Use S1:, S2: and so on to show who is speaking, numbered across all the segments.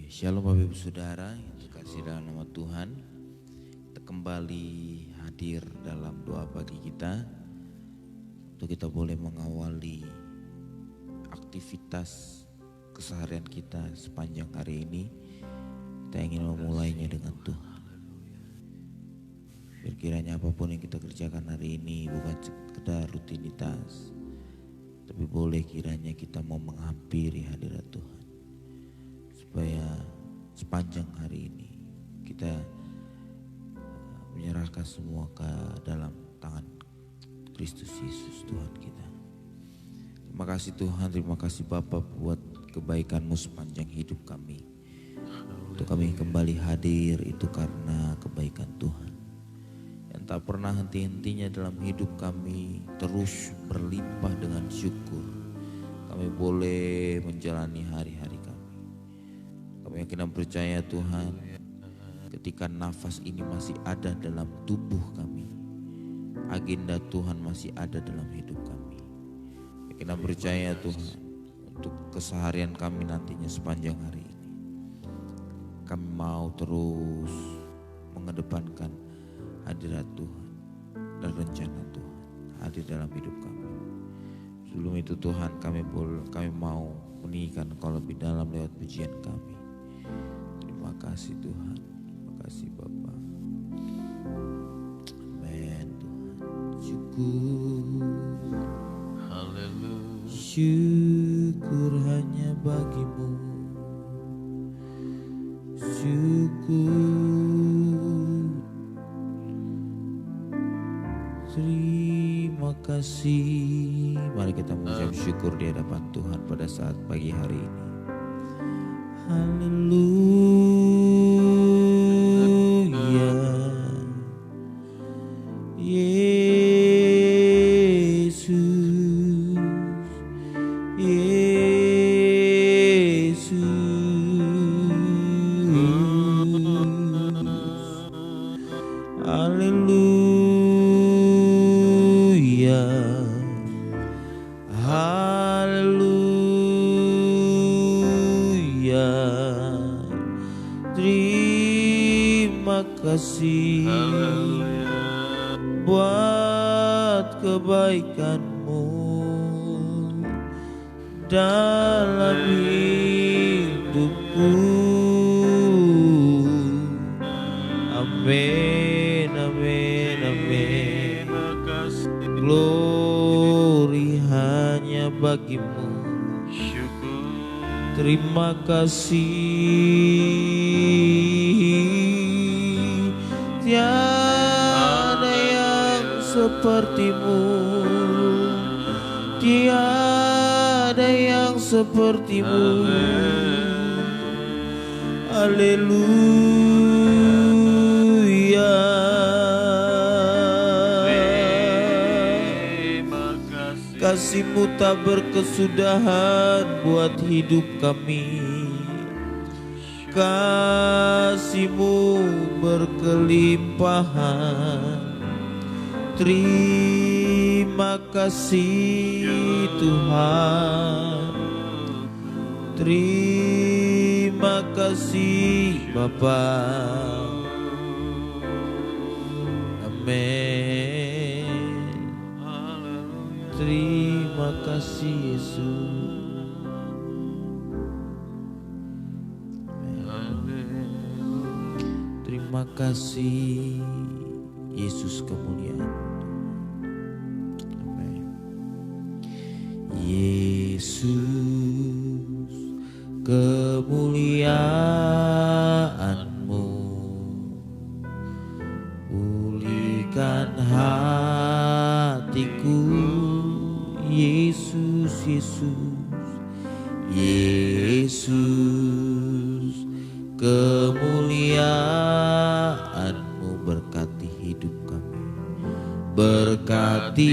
S1: Shalom Bapak Ibu Saudara yang terkasih dalam nama Tuhan. Kita kembali hadir dalam doa pagi kita untuk kita boleh mengawali aktivitas keseharian kita sepanjang hari ini. Kita ingin memulainya dengan Tuhan. Biar kiranya apapun yang kita kerjakan hari ini bukan sekedar rutinitas, tapi boleh kiranya kita mau menghampiri hadirat Tuhan, supaya sepanjang hari ini kita menyerahkan semua ke dalam tangan Kristus Yesus Tuhan kita. Terima kasih Tuhan, terima kasih Bapa buat kebaikan-Mu sepanjang hidup kami. Untuk kami kembali hadir itu karena kebaikan Tuhan yang tak pernah henti-hentinya dalam hidup kami, terus berlimpah dengan syukur. Kami boleh menjalani hari-hari kami. Kami yakin dan percaya Tuhan, ketika nafas ini masih ada dalam tubuh kami, agenda Tuhan masih ada dalam hidup kami. Yakin dan percaya Tuhan, untuk keseharian kami nantinya sepanjang hari ini, kami mau terus mengedepankan hadirat Tuhan dan rencana Tuhan hadir dalam hidup kami. Sebelum itu Tuhan, kami mau meninggikan Engkau lebih dalam lewat pujian kami. Terima kasih Tuhan, terima kasih Bapa. Amin Tuhan. Syukur,
S2: Haleluya.
S1: syukur hanya bagimu. Syukur, terima kasih. Mari kita mengucap syukur di hadapan Tuhan pada saat pagi hari ini. Haleluya, Yesus, haleluya, haleluya. Terima kasih buat kebaikan-Mu dalam hidupku. Amin, amin, amin. Glory hanya bagimu. Terima kasih, tiada yang seperti-Mu, tiada yang seperti-Mu. Haleluya. Kasih-Mu tak berkesudahan buat hidup kami. Kasih-Mu berkelimpahan. Terima kasih Tuhan. Terima kasih Bapa. Amin. Terima kasih Yesus. Terima kasih Yesus, kemuliaan. Amin. Yesus, kemuliaan-Mu pulihkan hatiku. Yesus, Yesus, Yesus, kemuliaan-Mu berkati hidup kami, berkati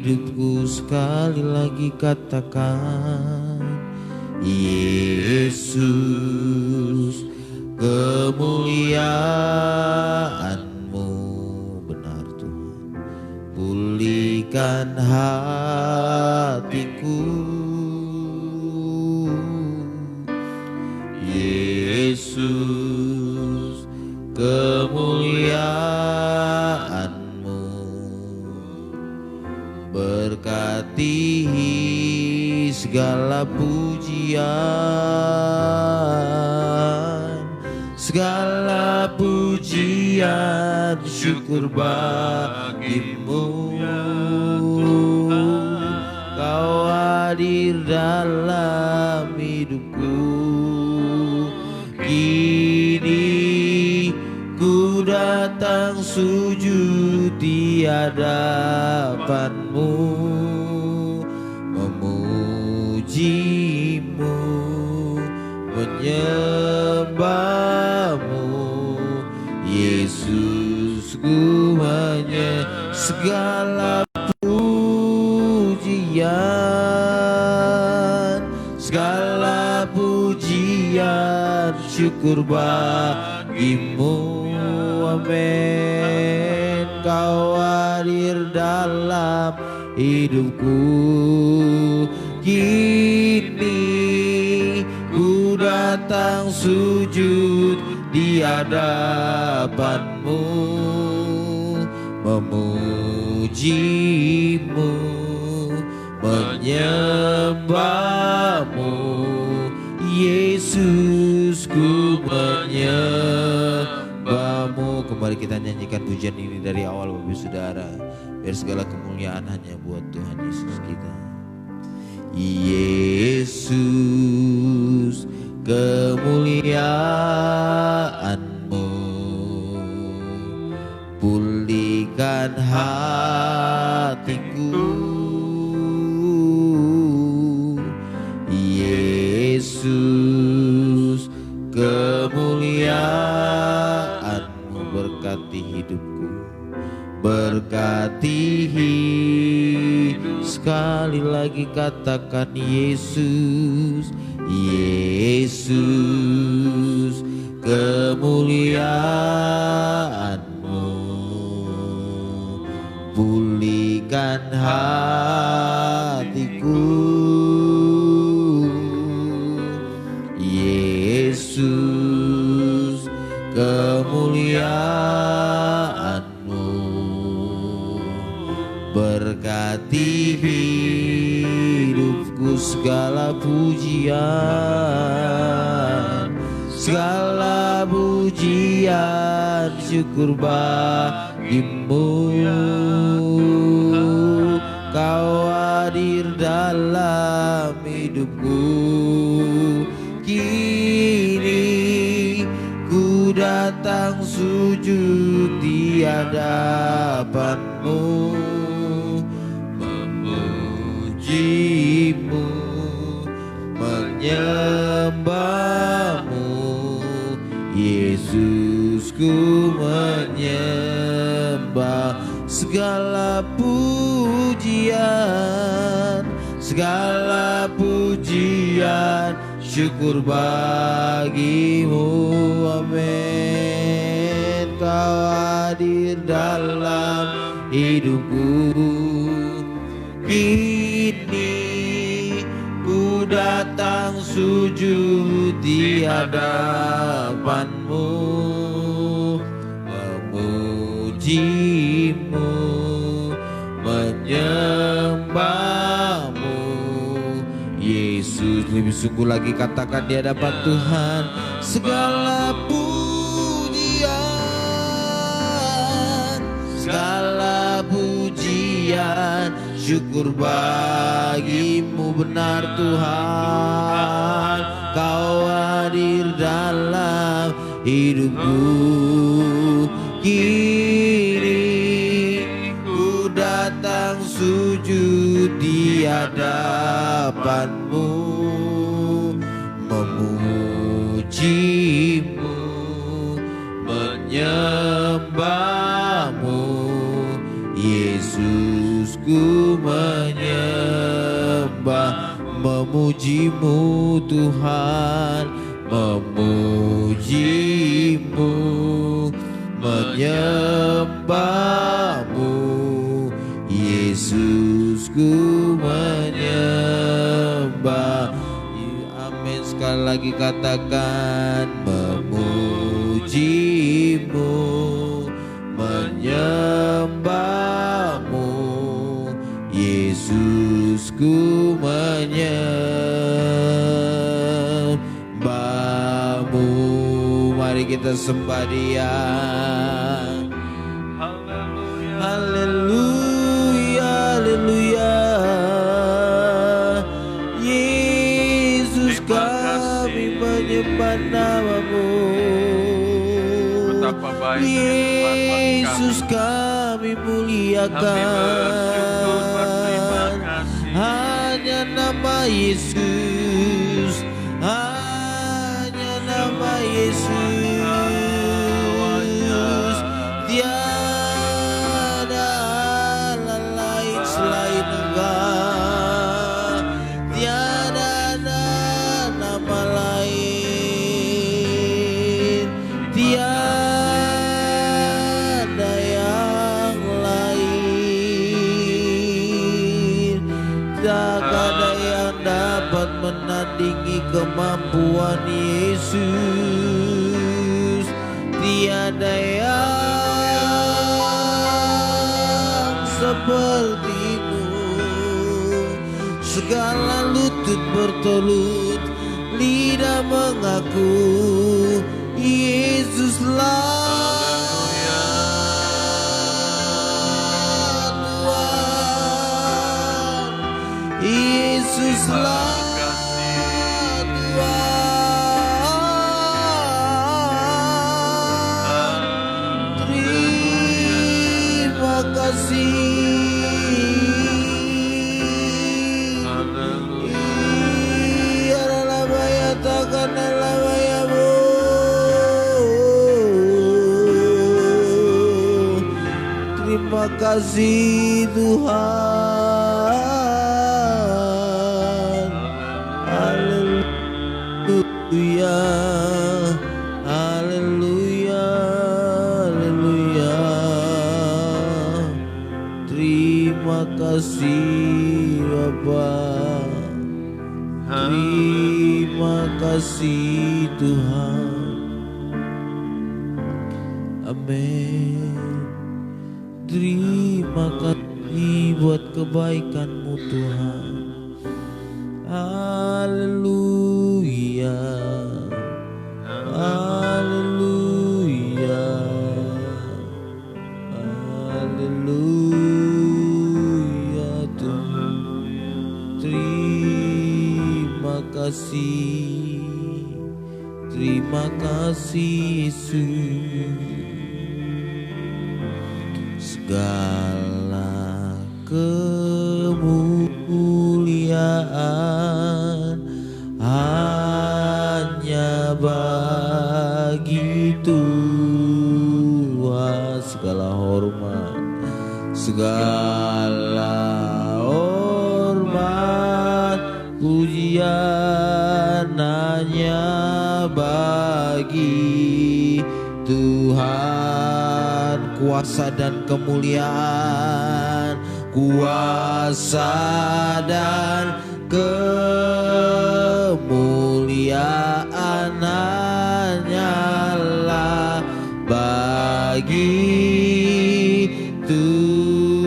S1: hidupku. Sekali lagi katakan, Yesus, kemuliaan-Mu benar Tuhan, pulihkan hatiku. Yesus, kemuliaan-Mu berkati segala pujian, segala pujian, syukur bagimu. Kau hadir dalam hidupku, kini ku datang sujud di hadapan-Mu, memuji-Mu, menyembah-Mu. Yesus, ku segala pujian, segala pujian, syukur bagimu. Amin. Kau hadir dalam hidupku, kini ku datang sujud di hadapan-Mu, memuji-Mu, menyembah-Mu. Yesus, ku menyembah-Mu. Kembali kita nyanyikan pujian ini dari awal Bapak Saudara, biar segala kemuliaan hanya buat Tuhan Yesus kita. Yesus, kemuliaan-Mu pulihkan hatiku. Yesus, kemuliaan-Mu berkati hidupku, berkati hidup. Sekali lagi katakan Yesus, Yesus, kemuliaan-Mu pulihkan hatiku. Yesus, kemuliaan-Mu berkati hidupku. Segala pujian, segala pujian, syukur bagimu. Kau hadir dalam hidupku, kini ku datang sujud di hadapan-Mu, memuji-Mu, menyembah-Mu. Yesus, ku menyembah. Segala pujian, segala pujian, syukur bagimu. Amin. Kau hadir dalam hidupku, kini ku datang sujud di hadapan-Mu, memuji-Mu, menyembah-Mu. Yesus, lebih sungguh lagi katakan di hadapan Tuhan, segala pujian, segala pujian, syukur bagimu. Benar Tuhan, Kau hadir dalam hidupku, kini ku datang sujud di hadapan-Mu, memuji-Mu, menyembah-Mu. Yesus, ku menyembah, memuji-Mu Tuhan, memuji-Mu, menyembah-Mu. Yesus, ku menyembah. Amin. Sekali sekali lagi katakan memujimu, menyembahmu, Yesusku menyembahmu. Mari kita sembah Dia. Haleluya, haleluya. Yesus kami menyembah nama-Mu. Yesus kami muliakan. Hanya nama Yesus, hanya nama Yesus. Tiada Allah lain selain Engkau, tiada ada nama lain, tiada yang lain. Tak ada yang dapat menandingi kemampuan Yesus. Tiada yang seperti-Mu. Segala lutut bertelut, lidah mengaku Yesuslah Tuhan. Yesuslah terima kasih Tuhan. Haleluya, haleluya, haleluya. Terima kasih Bapa. Terima kasih Tuhan. Amin. Terima kasih buat kebaikan-Mu Tuhan. Haleluya, haleluya, haleluya Tuhan. Terima kasih, terima kasih Yesus. Segala kemuliaan hanya bagi Tuhan. Segala hormat, segala hormat, pujian hanya bagi Tuhan. Kuasa dan kemuliaan, kuasa dan kemuliaan hanyalah bagi Tuhan.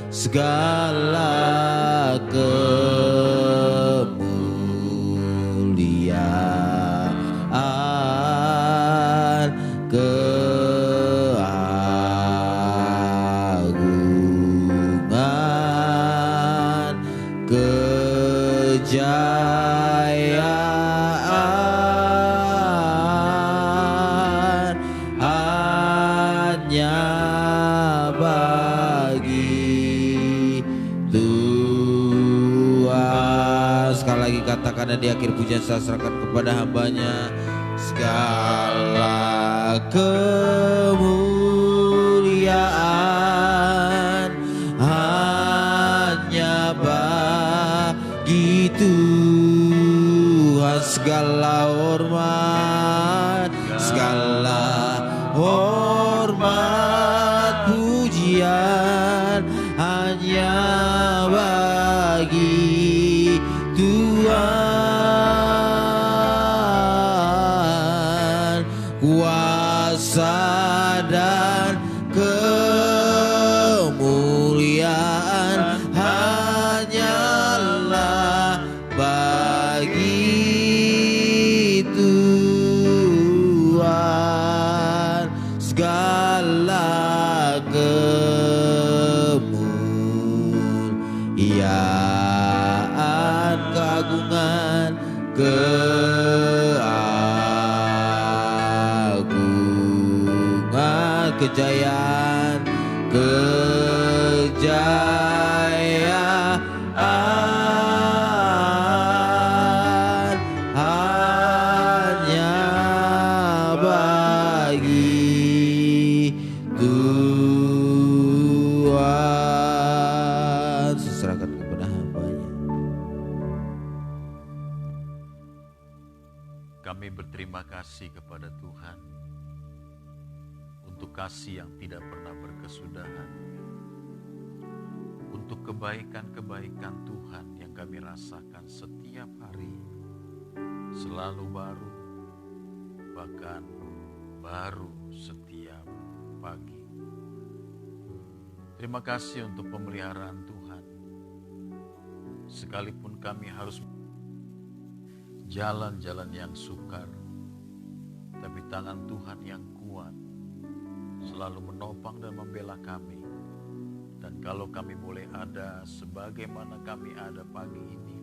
S1: Segala kemuliaan, keagungan, kejayaan hanya bagi Tuhan. Sekali lagi katakan di akhir pujian saya serahkan kepada hamba-Nya. Segala kemuliaan hanya bagi Tuhan. Segala hormat, segala hormat, pujian hanya bagi Tuhan. kemuliaan, keagungan, keagungan, kejayaan, kejayaan hanya bagi Tuhan. Serahkan kepada hamba-Nya.
S2: Kami berterima kasih kepada Tuhan untuk kasih yang tidak pernah berkesudahan, untuk kebaikan-kebaikan Tuhan yang kami rasakan setiap hari, selalu baru, bahkan baru setiap pagi. Terima kasih untuk pemeliharaan Tuhan. Sekalipun kami harus jalan-jalan yang sukar, tapi tangan Tuhan yang kuat selalu menopang dan membela kami. Dan kalau kami boleh ada sebagaimana kami ada pagi ini,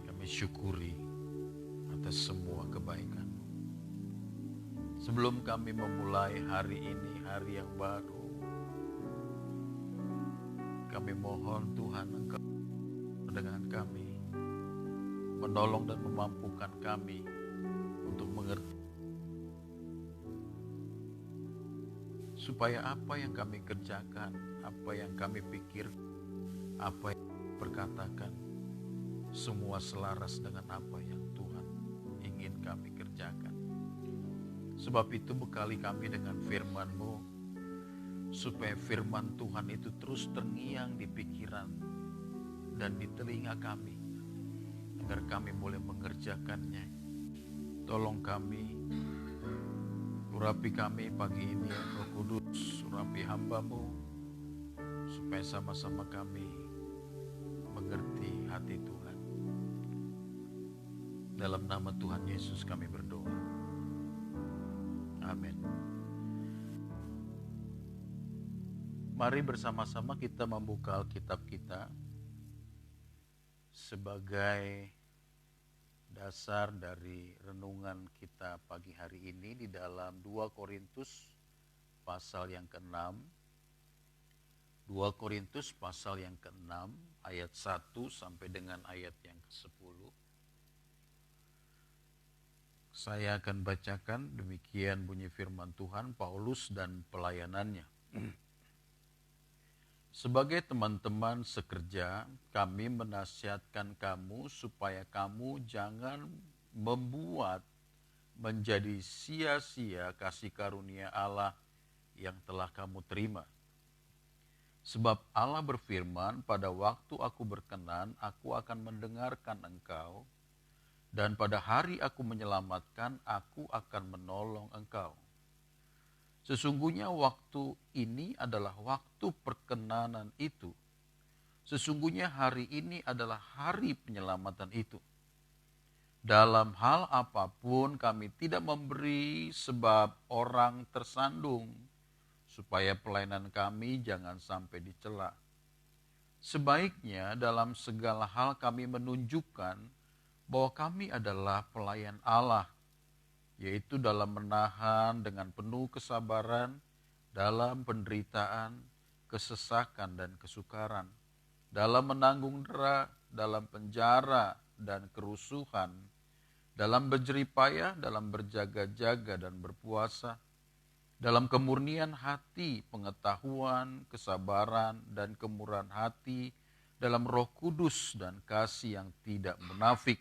S2: kami syukuri atas semua kebaikan-Mu. Sebelum kami memulai hari ini, hari yang baru, kami mohon Tuhan Engkau dengan kami, menolong dan memampukan kami untuk mengerti, supaya apa yang kami kerjakan, apa yang kami pikir, apa yang perkatakan, semua selaras dengan apa yang Tuhan ingin kami kerjakan. Sebab itu bekali kami dengan firman-Mu, supaya firman Tuhan itu terus terngiang di pikiran dan di telinga kami, agar kami boleh mengerjakannya. Tolong kami, urapi kami pagi ini, Roh Kudus, urapi hamba-Mu, supaya sama-sama kami mengerti hati Tuhan. Dalam nama Tuhan Yesus kami berdoa. Amin. Mari bersama-sama kita membuka Alkitab kita sebagai dasar dari renungan kita pagi hari ini di dalam 2 Korintus pasal yang ke-6. 2 Korintus pasal yang ke-6 ayat 1 sampai dengan ayat yang ke-10. Saya akan bacakan, demikian bunyi firman Tuhan, Paulus dan pelayanannya. Sebagai teman-teman sekerja, kami menasihatkan kamu supaya kamu jangan membuat menjadi sia-sia kasih karunia Allah yang telah kamu terima. Sebab Allah berfirman, pada waktu aku berkenan, aku akan mendengarkan engkau, dan pada hari aku menyelamatkan, aku akan menolong engkau. Sesungguhnya waktu ini adalah waktu perkenanan itu. Sesungguhnya hari ini adalah hari penyelamatan itu. Dalam hal apapun kami tidak memberi sebab orang tersandung, supaya pelayanan kami jangan sampai dicela. Sebaiknya dalam segala hal kami menunjukkan bahwa kami adalah pelayan Allah, yaitu dalam menahan dengan penuh kesabaran, dalam penderitaan, kesesakan dan kesukaran, dalam menanggung dera, dalam penjara dan kerusuhan, dalam berjeripayah, dalam berjaga-jaga dan berpuasa, dalam kemurnian hati, pengetahuan, kesabaran dan kemurahan hati, dalam Roh Kudus dan kasih yang tidak munafik,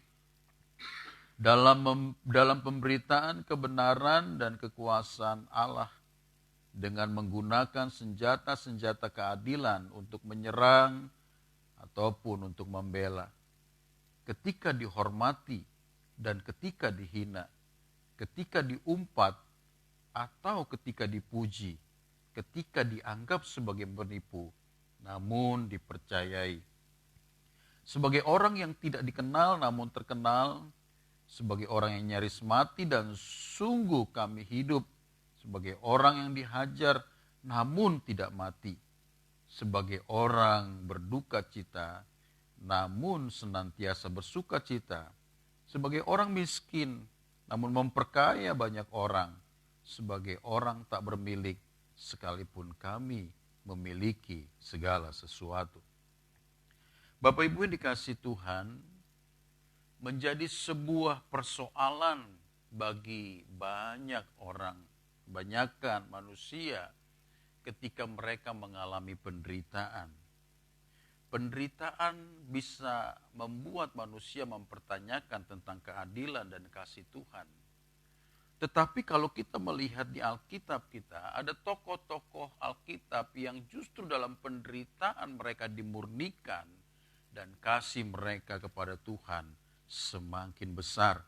S2: dalam pemberitaan kebenaran dan kekuasaan Allah, dengan menggunakan senjata-senjata keadilan untuk menyerang ataupun untuk membela, ketika dihormati dan ketika dihina, ketika diumpat atau ketika dipuji, ketika dianggap sebagai penipu, namun dipercayai, sebagai orang yang tidak dikenal namun terkenal, sebagai orang yang nyaris mati dan sungguh kami hidup, sebagai orang yang dihajar namun tidak mati, sebagai orang berduka cita, namun senantiasa bersuka cita, sebagai orang miskin, namun memperkaya banyak orang, sebagai orang tak bermilik, sekalipun kami memiliki segala sesuatu. Bapak Ibu yang dikasihi Tuhan, menjadi sebuah persoalan bagi banyak orang, kebanyakan manusia ketika mereka mengalami penderitaan. Penderitaan bisa membuat manusia mempertanyakan tentang keadilan dan kasih Tuhan. Tetapi kalau kita melihat di Alkitab kita, ada tokoh-tokoh Alkitab yang justru dalam penderitaan mereka dimurnikan dan kasih mereka kepada Tuhan semakin besar.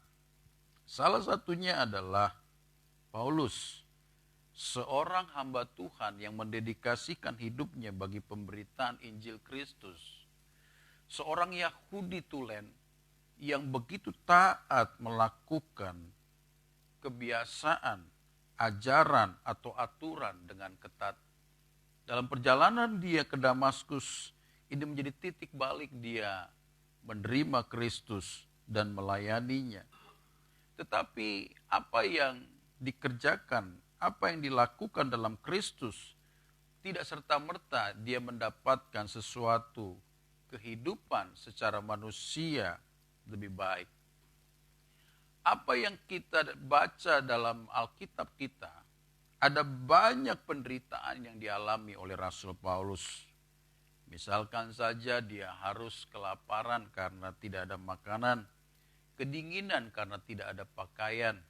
S2: Salah satunya adalah Paulus, seorang hamba Tuhan yang mendedikasikan hidupnya bagi pemberitaan Injil Kristus. Seorang Yahudi tulen yang begitu taat melakukan kebiasaan, ajaran atau aturan dengan ketat. Dalam perjalanan dia ke Damaskus, ini menjadi titik balik dia menerima Kristus dan melayaninya. Tetapi apa yang dikerjakan, apa yang dilakukan dalam Kristus, tidak serta-merta dia mendapatkan sesuatu kehidupan secara manusia lebih baik. Apa yang kita baca dalam Alkitab kita, ada banyak penderitaan yang dialami oleh Rasul Paulus. Misalkan saja dia harus kelaparan karena tidak ada makanan, kedinginan karena tidak ada pakaian.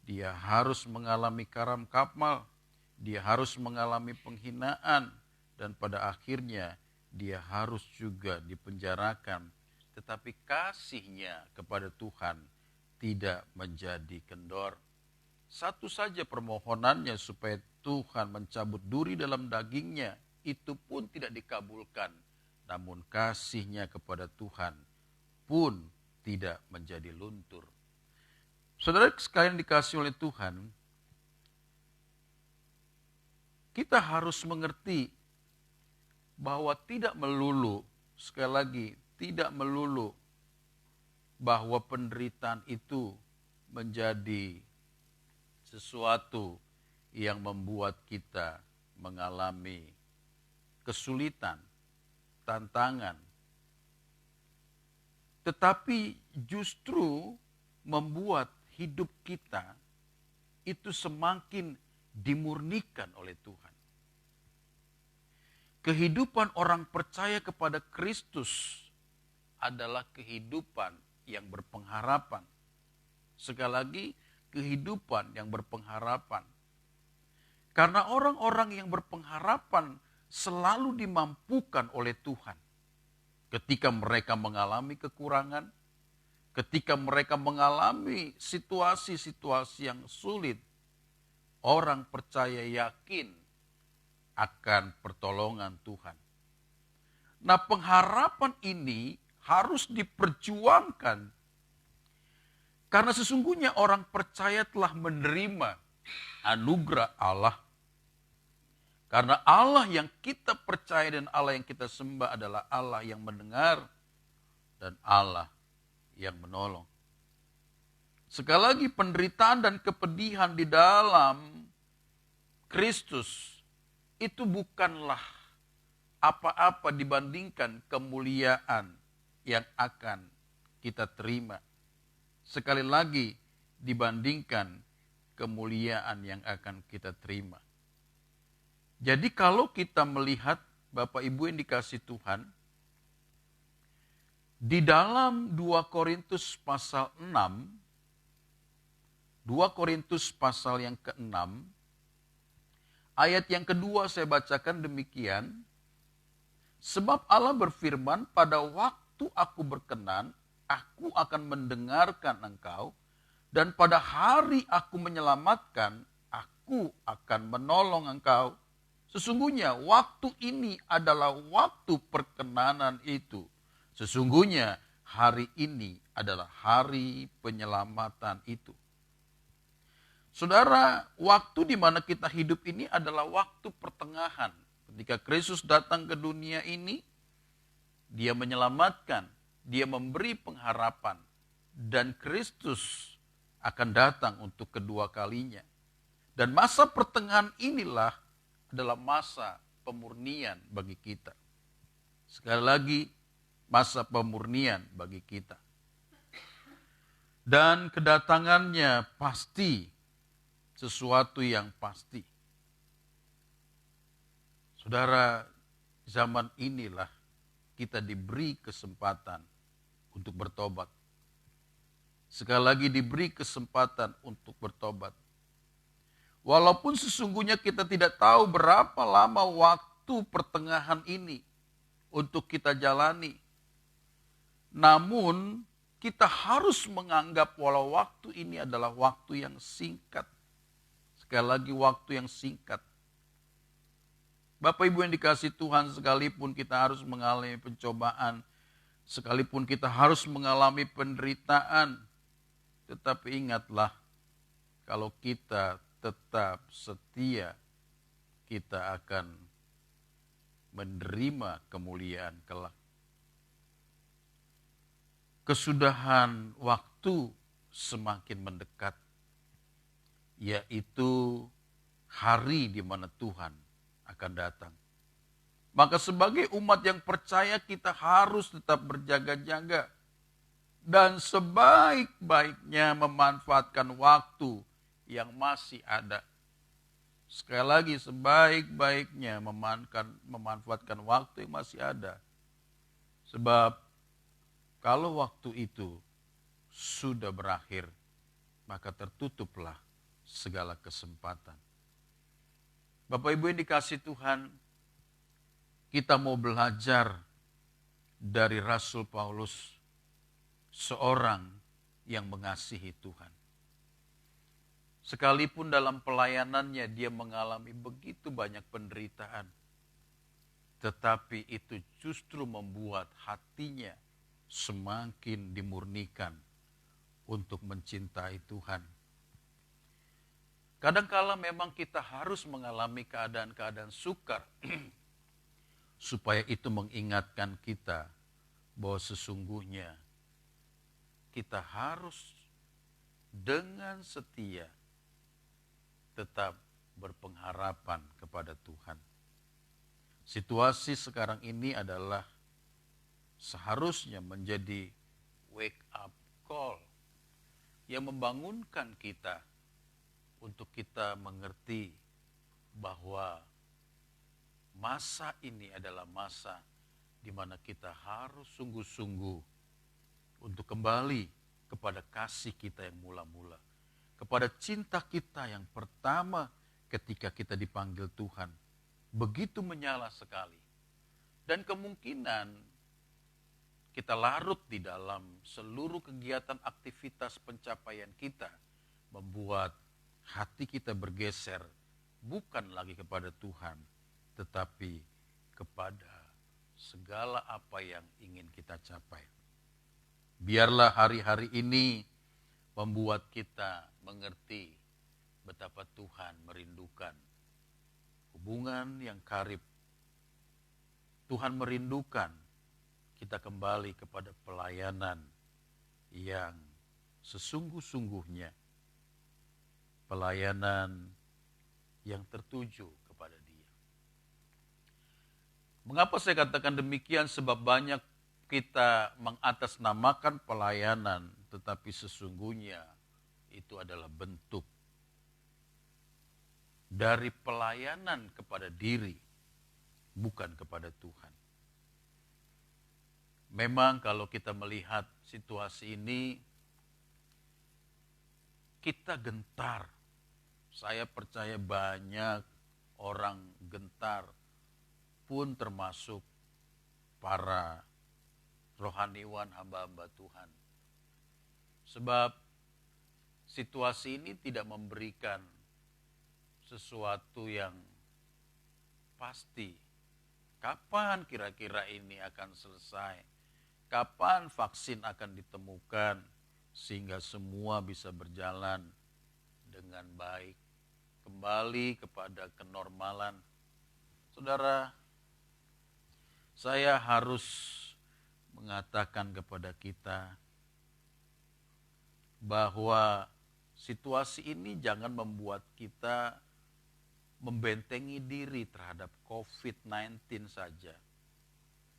S2: Dia harus mengalami karam kapmal, dia harus mengalami penghinaan, dan pada akhirnya dia harus juga dipenjarakan. Tetapi kasihnya kepada Tuhan tidak menjadi kendor. Satu saja permohonannya supaya Tuhan mencabut duri dalam dagingnya, itu pun tidak dikabulkan. Namun kasihnya kepada Tuhan pun tidak menjadi luntur. Saudara sekalian dikasih oleh Tuhan, kita harus mengerti bahwa tidak melulu, sekali lagi, tidak melulu bahwa penderitaan itu menjadi sesuatu yang membuat kita mengalami kesulitan, tantangan. Tetapi justru membuat hidup kita itu semakin dimurnikan oleh Tuhan. Kehidupan orang percaya kepada Kristus adalah kehidupan yang berpengharapan. Sekali lagi, kehidupan yang berpengharapan. Karena orang-orang yang berpengharapan selalu dimampukan oleh Tuhan. Ketika mereka mengalami kekurangan, ketika mereka mengalami situasi-situasi yang sulit, orang percaya yakin akan pertolongan Tuhan. Nah, pengharapan ini harus diperjuangkan. Karena sesungguhnya orang percaya telah menerima anugerah Allah. Karena Allah yang kita percaya dan Allah yang kita sembah adalah Allah yang mendengar dan Allah yang menolong. Sekali lagi, penderitaan dan kepedihan di dalam Kristus itu bukanlah apa-apa dibandingkan kemuliaan yang akan kita terima. Sekali lagi, dibandingkan kemuliaan yang akan kita terima. Jadi kalau kita melihat Bapak Ibu yang dikasihi Tuhan, di dalam 2 Korintus pasal 6, 2 Korintus pasal yang ke-6, ayat yang kedua saya bacakan demikian. Sebab Allah berfirman, pada waktu aku berkenan, aku akan mendengarkan engkau, dan pada hari aku menyelamatkan, aku akan menolong engkau. Sesungguhnya waktu ini adalah waktu perkenanan itu. Sesungguhnya hari ini adalah hari penyelamatan itu. Saudara, waktu di mana kita hidup ini adalah waktu pertengahan. Ketika Kristus datang ke dunia ini, dia menyelamatkan, dia memberi pengharapan, dan Kristus akan datang untuk kedua kalinya. Dan masa pertengahan inilah adalah masa pemurnian bagi kita. Sekali lagi, masa pemurnian bagi kita. Dan kedatangannya pasti sesuatu yang pasti. Saudara, zaman inilah kita diberi kesempatan untuk bertobat. Sekali lagi diberi kesempatan untuk bertobat. Walaupun sesungguhnya kita tidak tahu berapa lama waktu pertengahan ini untuk kita jalani. Namun kita harus menganggap walau waktu ini adalah waktu yang singkat. Sekali lagi waktu yang singkat. Bapak Ibu yang dikasihi Tuhan, sekalipun kita harus mengalami pencobaan, sekalipun kita harus mengalami penderitaan, tetapi ingatlah, kalau kita tetap setia, kita akan menerima kemuliaan kelak. Kesudahan waktu semakin mendekat, yaitu hari di mana Tuhan akan datang. Maka sebagai umat yang percaya kita harus tetap berjaga-jaga dan sebaik-baiknya memanfaatkan waktu yang masih ada. Sekali lagi, sebaik-baiknya memanfaatkan waktu yang masih ada. Sebab kalau waktu itu sudah berakhir, maka tertutuplah segala kesempatan. Bapak Ibu yang dikasihi Tuhan, kita mau belajar dari Rasul Paulus, seorang yang mengasihi Tuhan. Sekalipun dalam pelayanannya dia mengalami begitu banyak penderitaan, tetapi itu justru membuat hatinya semakin dimurnikan untuk mencintai Tuhan. Kadangkala memang kita harus mengalami keadaan-keadaan sukar supaya itu mengingatkan kita bahwa sesungguhnya kita harus dengan setia tetap berpengharapan kepada Tuhan. Situasi sekarang ini adalah seharusnya menjadi wake up call yang membangunkan kita untuk kita mengerti bahwa masa ini adalah masa di mana kita harus sungguh-sungguh untuk kembali kepada kasih kita yang mula-mula, kepada cinta kita yang pertama ketika kita dipanggil Tuhan. Begitu menyala sekali. Dan kemungkinan kita larut di dalam seluruh kegiatan aktivitas pencapaian kita, membuat hati kita bergeser bukan lagi kepada Tuhan, tetapi kepada segala apa yang ingin kita capai. Biarlah hari-hari ini membuat kita mengerti betapa Tuhan merindukan hubungan yang karib. Tuhan merindukan kita kembali kepada pelayanan yang sesungguh-sungguhnya, pelayanan yang tertuju kepada Dia. Mengapa saya katakan demikian? Sebab banyak kita mengatasnamakan pelayanan, tetapi sesungguhnya itu adalah bentuk dari pelayanan kepada diri, bukan kepada Tuhan. Memang kalau kita melihat situasi ini, kita gentar. Saya percaya banyak orang gentar, pun termasuk para rohaniwan hamba-hamba Tuhan. Sebab situasi ini tidak memberikan sesuatu yang pasti. Kapan kira-kira ini akan selesai? Kapan vaksin akan ditemukan sehingga semua bisa berjalan dengan baik, kembali kepada kenormalan? Saudara, saya harus mengatakan kepada kita bahwa situasi ini jangan membuat kita membentengi diri terhadap COVID-19 saja.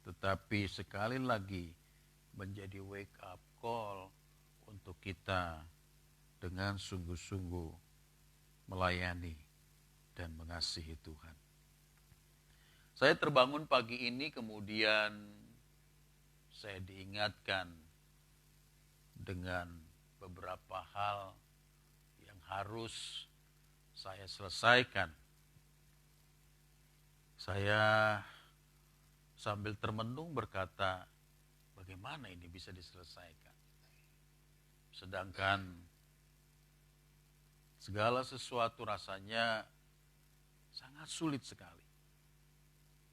S2: Tetapi sekali lagi menjadi wake up call untuk kita dengan sungguh-sungguh melayani dan mengasihi Tuhan. Saya terbangun pagi ini, kemudian saya diingatkan dengan beberapa hal yang harus saya selesaikan. Saya sambil termenung berkata, bagaimana ini bisa diselesaikan? Sedangkan segala sesuatu rasanya sangat sulit sekali.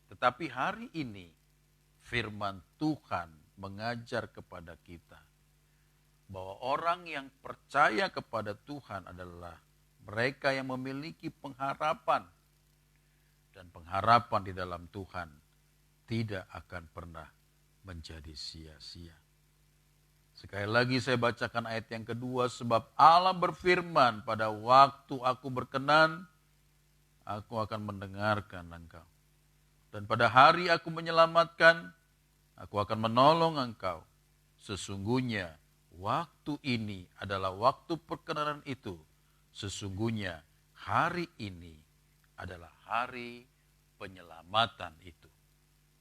S2: Tetapi hari ini firman Tuhan mengajar kepada kita bahwa orang yang percaya kepada Tuhan adalah mereka yang memiliki pengharapan. Dan pengharapan di dalam Tuhan tidak akan pernah menjadi sia-sia. Sekali lagi saya bacakan ayat yang kedua, sebab Allah berfirman, pada waktu aku berkenan, aku akan mendengarkan engkau. Dan pada hari aku menyelamatkan, aku akan menolong engkau. Sesungguhnya waktu ini adalah waktu perkenanan itu. Sesungguhnya hari ini adalah hari penyelamatan itu.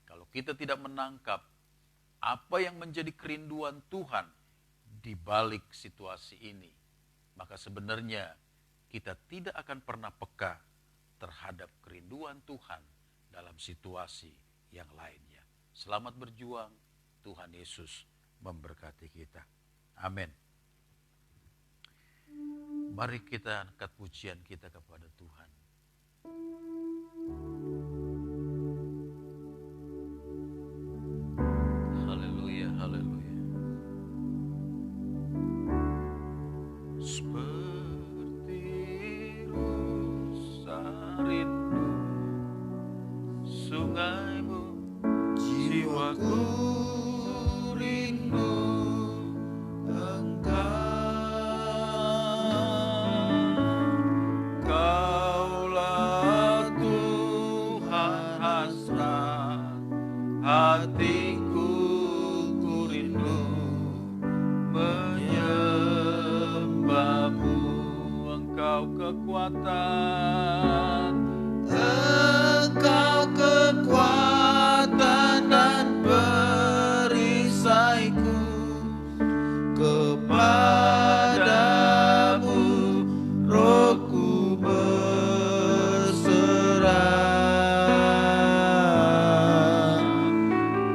S2: Kalau kita tidak menangkap apa yang menjadi kerinduan Tuhan di balik situasi ini, maka sebenarnya kita tidak akan pernah peka terhadap kerinduan Tuhan dalam situasi yang lainnya. Selamat berjuang, Tuhan Yesus memberkati kita. Amin. Mari kita angkat pujian kita kepada Tuhan. Haleluya, haleluya. Seperti rusa rindu sungaimu, jiwaku rindu engkau. Kaulah Tuhan hasrat hatiku, ku rindu menyembahmu. Engkau kekuatan, engkau kekuatan dan perisaiku. Kepadamu rohku berserah.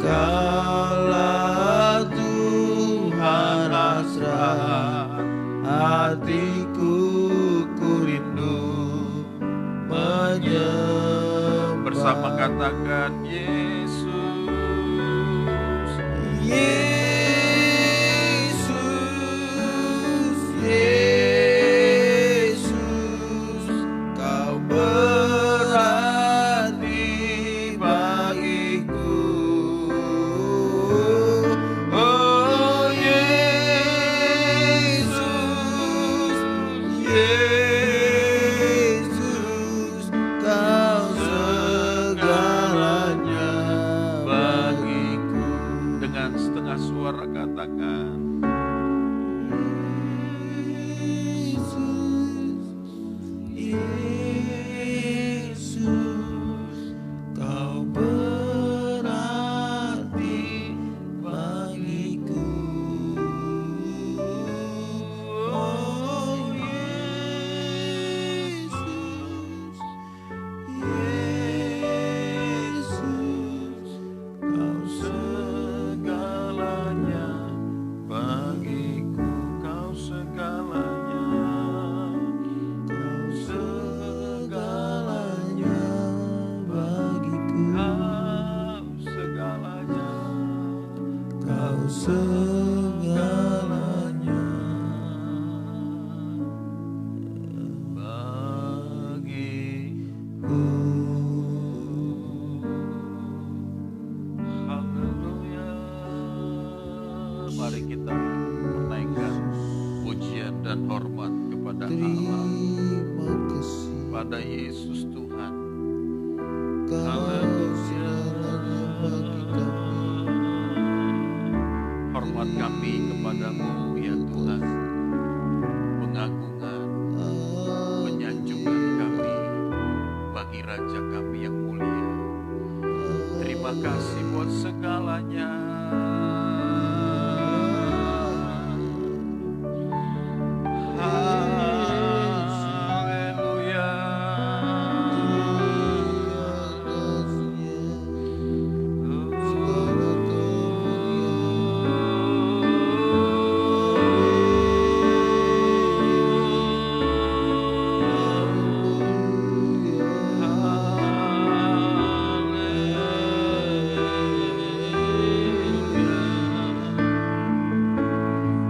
S2: Kaulah Tuhan hasrat hatiku, ku rindu menyembah. Bersama katakan Yesus, Yesus, Yesus, kau berarti bagiku. Oh Yesus, Yesus, kau segalanya bagiku. Dengan setengah suara katakan, Yesus, kau berarti bagiku. Oh Yesus, Yesus, kau segalanya bagiku. Kau segalanya, kau segalanya bagiku. Kau segalanya, kau segalanya bagiku. Mari kita menaikkan pujian dan hormat kepada Allah,
S1: Terima kasih.
S2: pada Yesus Tuhan.
S1: Kau segalanya bagi kami.
S2: Hormat kami kepadamu ya Tuhan. Pengagungan, penyanjungan kami bagi Raja kami yang mulia. Terima kasih buat segalanya. Haleluya.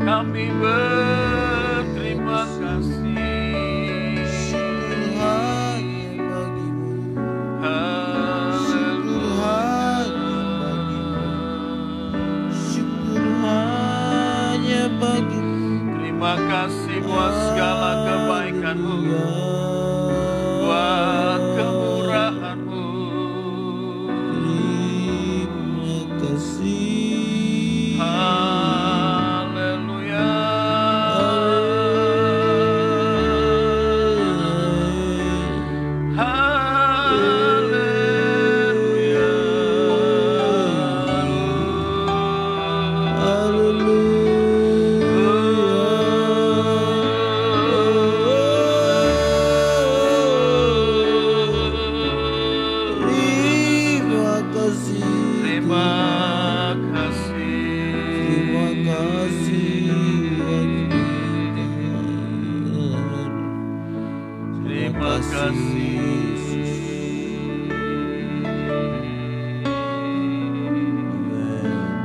S2: Kami berterima kasih.
S1: Syukur hanya bagimu. Syukur hanya bagimu.
S2: Terima kasih buat segala kebaikan-Mu, buat kemurahan-Mu.
S1: Terima kasih.
S2: Haleluya. Haleluya.
S1: Terima kasih.
S2: Terima kasih.
S1: Terima kasih.
S2: Terima kasih.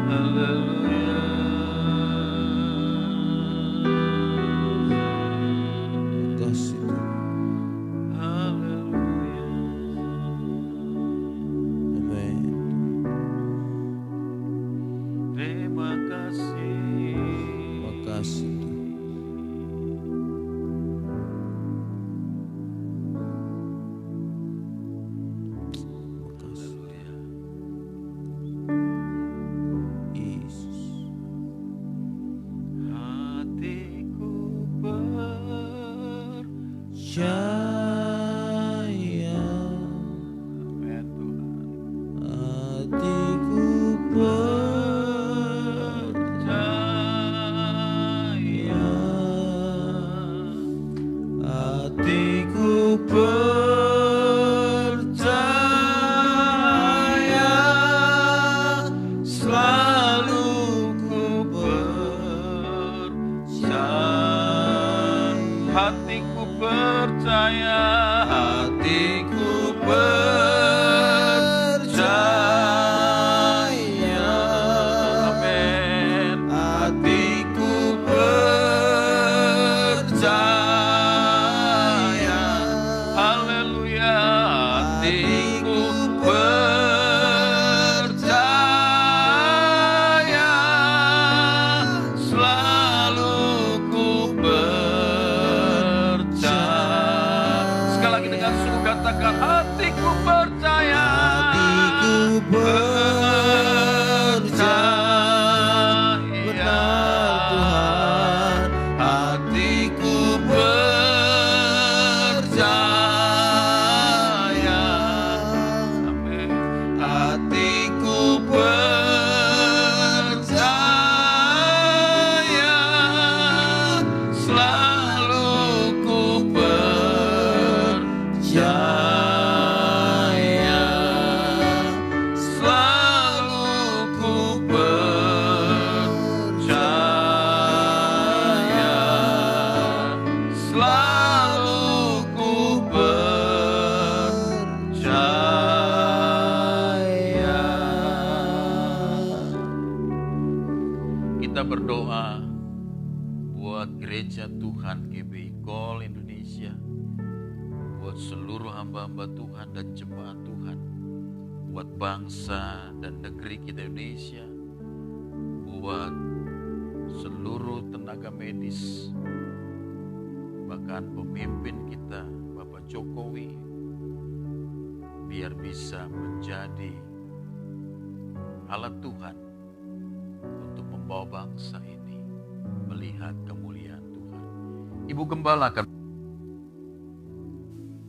S2: Haleluya.
S1: Kasih
S2: Haleluya.
S1: Amin.
S2: Terima kasih.
S1: Terima kasih Tuhan. Terima kasih Yesus.
S2: Hatiku
S1: Percaya,
S2: Amin Tuhan.
S1: hatiku percaya, hatiku percaya, selalu ku percaya.
S2: Hatiku percaya,
S1: Hatiku percaya,
S2: amin.
S1: hatiku percaya,
S2: Haleluya.
S1: hatiku percaya, selalu ku percaya.
S2: Sekali lagi dengan sungguh katakan, hatiku percaya.
S1: Hatiku percaya, benar Tuhan. Hatiku percaya,
S2: Amin.
S1: hatiku percaya, selalu ku percaya, selalu ku percaya, selalu ku percaya.
S2: Kita berdoa buat gereja Tuhan GBI Call Indonesia, buat seluruh hamba-hamba Tuhan dan jemaat Tuhan, buat bangsa dan negeri kita Indonesia, buat tenaga medis, bahkan pemimpin kita Bapak Jokowi, biar bisa menjadi alat Tuhan untuk membawa bangsa ini melihat kemuliaan Tuhan. Ibu Gembala akan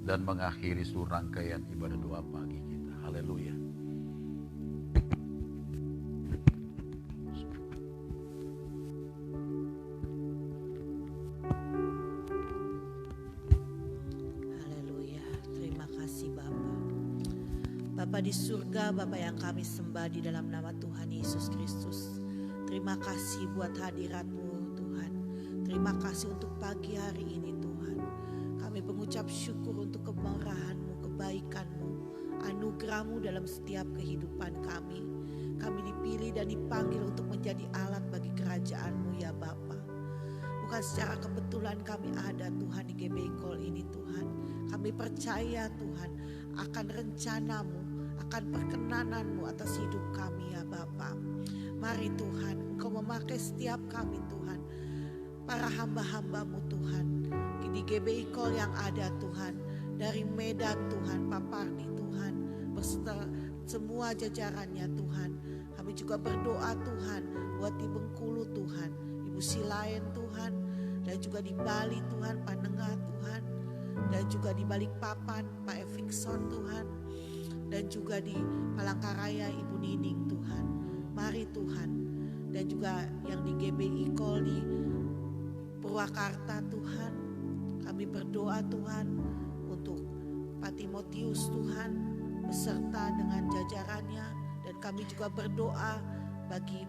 S2: dan mengakhiri seluruh rangkaian ibadah doa pagi kita. Haleluya.
S3: Haleluya. Terima kasih Bapa. Bapa di surga, Bapa yang kami sembah di dalam nama Tuhan Yesus Kristus. Terima kasih buat hadirat-Mu Tuhan. Terima kasih untuk pagi hari ini Tuhan. Kami mengucap syukur untuk kemurahan-Mu, kebaikan-Mu, anugerah-Mu dalam setiap kehidupan kami. Kami dipilih dan dipanggil untuk menjadi alat bagi kerajaan-Mu ya Bapa. Bukan secara kebetulan kami ada Tuhan di GBI Call ini Tuhan. Kami percaya Tuhan akan rencana-Mu, akan perkenanan-Mu atas hidup kami ya Bapa. Mari Tuhan, Engkau memakai setiap kami Tuhan, para hamba-hamba-Mu Tuhan, di GBI Call yang ada Tuhan, dari Medan Tuhan, Pak Pardi Tuhan, beserta semua jajarannya Tuhan. Kami juga berdoa Tuhan, buat di Bengkulu Tuhan, Ibu Silayan Tuhan, dan juga di Bali Tuhan, Pak Nengah Tuhan, dan juga di Balikpapan, Pak Evikson Tuhan, dan juga di Palangkaraya Ibu Nining Tuhan. Mari Tuhan, dan juga yang di GBI Call di Purwakarta Tuhan, kami berdoa Tuhan untuk Pak Timotius Tuhan beserta dengan jajarannya, dan kami juga berdoa bagi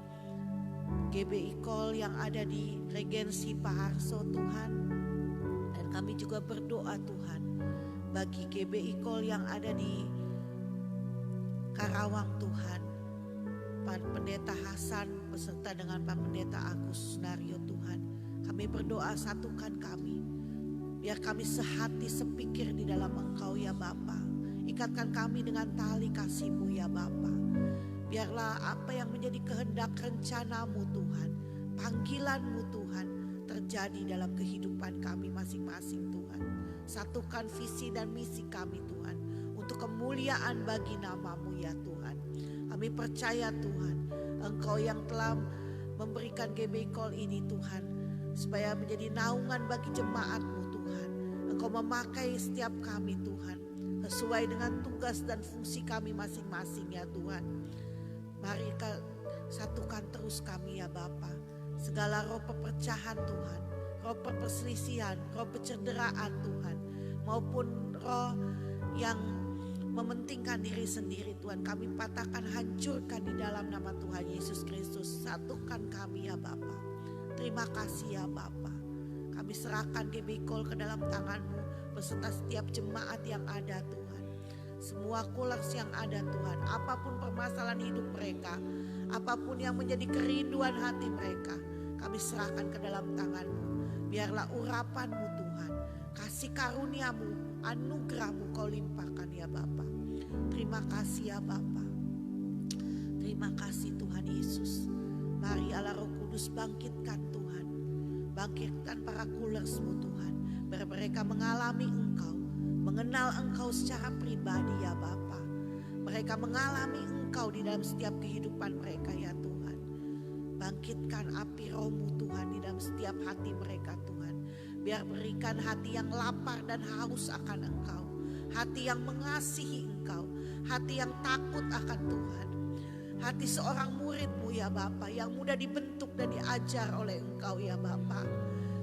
S3: GBI Call yang ada di Regensi Pak Harso Tuhan, dan kami juga berdoa Tuhan bagi GBI Call yang ada di Karawang Tuhan, Pak Pendeta Hasan beserta dengan Pak Pendeta Agus Sunario Tuhan. Kami berdoa satukan kami, biar kami sehati sepikir di dalam Engkau ya Bapa. Ikatkan kami dengan tali kasih-Mu ya Bapa. Biarlah apa yang menjadi kehendak rencana-Mu Tuhan, panggilan-Mu Tuhan, terjadi dalam kehidupan kami masing-masing Tuhan. Satukan visi dan misi kami Tuhan, untuk kemuliaan bagi nama-Mu ya Tuhan. Kami percaya Tuhan, Engkau yang telah memberikan GBI Call ini Tuhan, supaya menjadi naungan bagi jemaat-Mu Tuhan. Engkau memakai setiap kami Tuhan, sesuai dengan tugas dan fungsi kami masing-masing ya Tuhan. Mari satukan terus kami ya Bapa. Segala roh perpecahan Tuhan, roh perselisihan, roh pencederaan Tuhan, maupun roh yang mementingkan diri sendiri Tuhan, kami patahkan, hancurkan di dalam nama Tuhan Yesus Kristus. Satukan kami ya Bapa. Terima kasih ya Bapa. Kami serahkan GBI Call ke dalam tangan-Mu beserta setiap jemaat yang ada Tuhan. Semua kulers yang ada Tuhan, apapun permasalahan hidup mereka, apapun yang menjadi kerinduan hati mereka, kami serahkan ke dalam tangan-Mu. Biarlah urapan-Mu Tuhan, kasih karunia-Mu, anugerah-Mu Kau limpahkan ya Bapa. Terima kasih ya Bapa. Terima kasih Tuhan Yesus. Mari Allah Roh Kudus bangkitkan Tuhan. Bangkitkan para kulers-Mu Tuhan. Biar mereka mengalami Engkau, mengenal Engkau secara pribadi ya Bapa. Mereka mengalami Engkau di dalam setiap kehidupan mereka ya Tuhan. Bangkitkan api Roh-Mu Tuhan di dalam setiap hati mereka Tuhan. Biar berikan hati yang lapar dan haus akan Engkau, hati yang mengasihi Engkau, hati yang takut akan Tuhan, hati seorang murid-Mu ya Bapa, yang mudah dibentuk dan diajar oleh Engkau ya Bapa.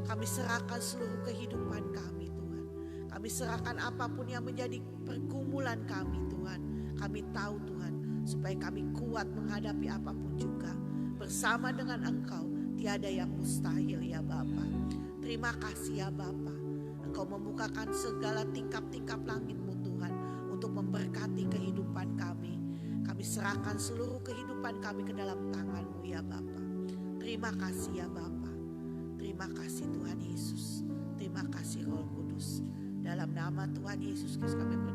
S3: Kami serahkan seluruh kehidupan kami Tuhan. Kami serahkan apapun yang menjadi pergumulan kami Tuhan. Kami tahu Tuhan, supaya kami kuat menghadapi apapun juga. Bersama dengan Engkau tiada yang mustahil ya Bapa. Terima kasih ya Bapa. Engkau membukakan segala tingkap-tingkap langit-Mu Tuhan, untuk memberkati kehidupan kami. Kami serahkan seluruh kehidupan kami ke dalam tangan-Mu ya Bapa. Terima kasih ya Bapa. Terima kasih Tuhan Yesus. Terima kasih Roh Kudus. Dalam nama Tuhan Yesus Kristus kami